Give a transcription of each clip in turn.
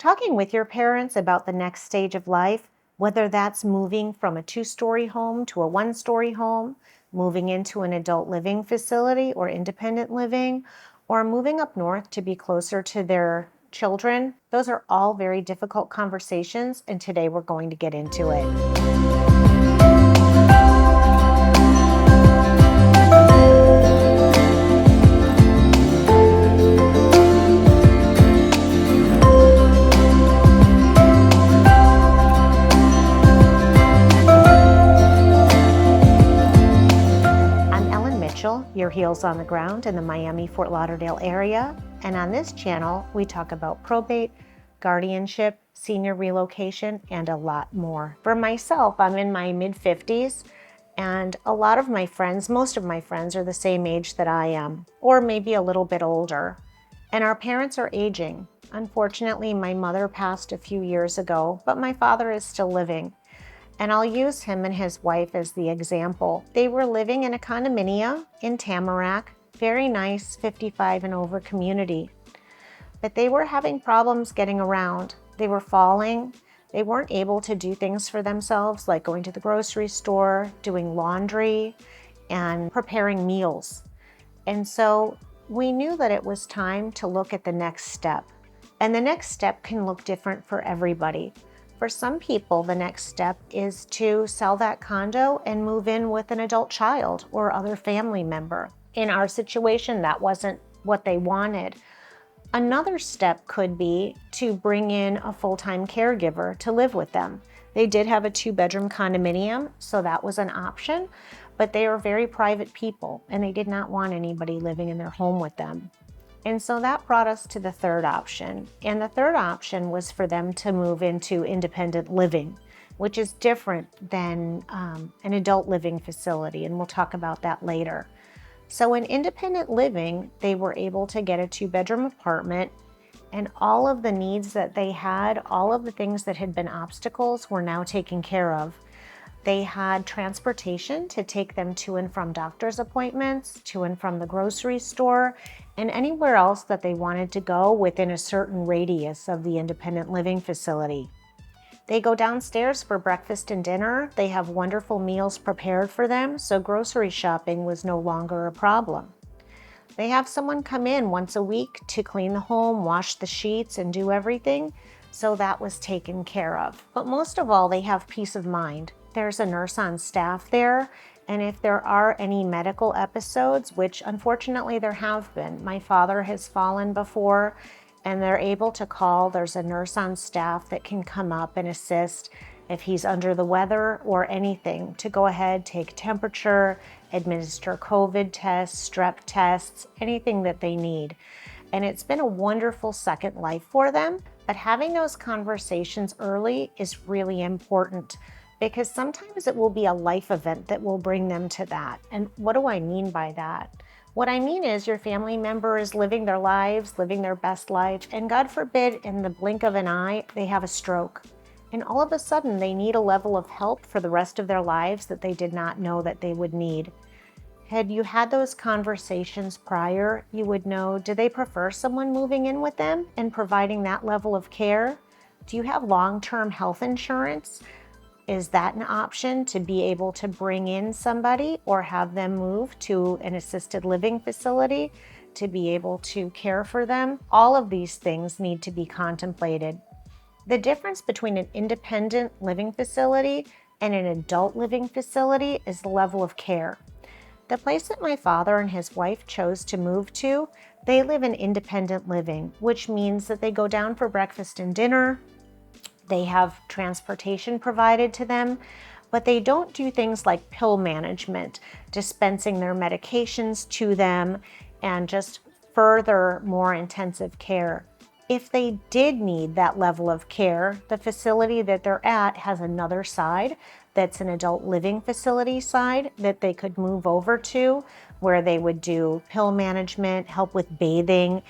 Talking with your parents about the next stage of life, whether that's moving from a two-story home to a one-story home, moving into an adult living facility or independent living, or moving up north to be closer to their children, those are all very difficult conversations, and today we're going to get into it. Mitchell, your heels on the ground in the Miami-Fort Lauderdale area. And on this channel, we talk about probate, guardianship, senior relocation, and a lot more. For myself, I'm in my mid-50s, and a lot of my friends, most of my friends are the same age that I am, or maybe a little bit older. And our parents are aging. Unfortunately, my mother passed a few years ago, but my father is still living. And I'll use him and his wife as the example. They were living in a condominium in Tamarack, very nice 55 and over community. But they were having problems getting around. They were falling. They weren't able to do things for themselves like going to the grocery store, doing laundry, and preparing meals. And so we knew that it was time to look at the next step. And the next step can look different for everybody. For some people, the next step is to sell that condo and move in with an adult child or other family member. In our situation, that wasn't what they wanted. Another step could be to bring in a full-time caregiver to live with them. They did have a 2-bedroom condominium, so that was an option, but they are very private people and they did not want anybody living in their home with them. And so that brought us to the third option. And the third option was for them to move into independent living, which is different than an adult living facility. And we'll talk about that later. So in independent living, they were able to get a 2-bedroom apartment, and all of the needs that they had, all of the things that had been obstacles were now taken care of. They had transportation to take them to and from doctor's appointments, to and from the grocery store, and anywhere else that they wanted to go within a certain radius of the independent living facility. They go downstairs for breakfast and dinner. They have wonderful meals prepared for them, so grocery shopping was no longer a problem. They have someone come in once a week to clean the home, wash the sheets, and do everything, so that was taken care of. But most of all, they have peace of mind. There's a nurse on staff there, and if there are any medical episodes, which unfortunately there have been, my father has fallen before, and they're able to call. There's a nurse on staff that can come up and assist if he's under the weather or anything, to go ahead, take temperature, administer COVID tests, strep tests, anything that they need. And it's been a wonderful second life for them, but having those conversations early is really important, because sometimes it will be a life event that will bring them to that. And what do I mean by that? What I mean is your family member is living their lives, living their best life, and God forbid, in the blink of an eye, they have a stroke. And all of a sudden, they need a level of help for the rest of their lives that they did not know that they would need. Had you had those conversations prior, you would know, do they prefer someone moving in with them and providing that level of care? Do you have long-term health insurance? Is that an option, to be able to bring in somebody or have them move to an assisted living facility to be able to care for them? All of these things need to be contemplated. The difference between an independent living facility and an adult living facility is the level of care. The place that my father and his wife chose to move to, they live in independent living, which means that they go down for breakfast and dinner. They have transportation provided to them, but they don't do things like pill management, dispensing their medications to them, and just further more intensive care. If they did need that level of care, the facility that they're at has another side that's an adult living facility side that they could move over to, where they would do pill management, help with bathing,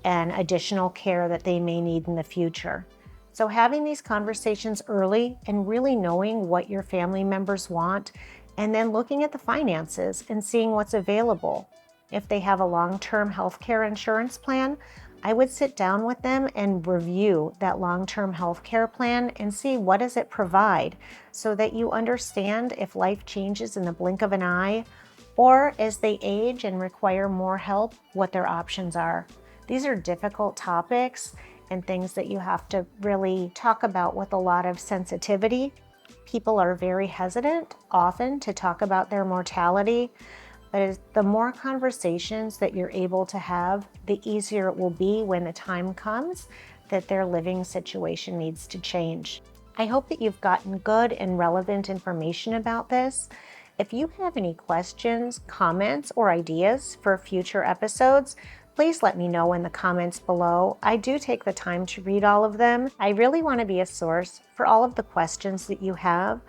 and additional care that they may need in the future. So having these conversations early and really knowing what your family members want, and then looking at the finances and seeing what's available. If they have a long-term health care insurance plan, I would sit down with them and review that long-term health care plan and see what does it provide so that you understand if life changes in the blink of an eye, or as they age and require more help, what their options are. These are difficult topics and things that you have to really talk about with a lot of sensitivity. People are very hesitant often to talk about their mortality, but the more conversations that you're able to have, the easier it will be when the time comes that their living situation needs to change. I hope that you've gotten good and relevant information about this. If you have any questions, comments, or ideas for future episodes, please let me know in the comments below. I do take the time to read all of them. I really want to be a source for all of the questions that you have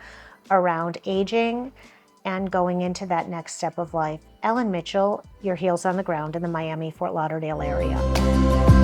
around aging and going into that next step of life. Ellen Mitchell, your heels on the ground in the Miami, Fort Lauderdale area.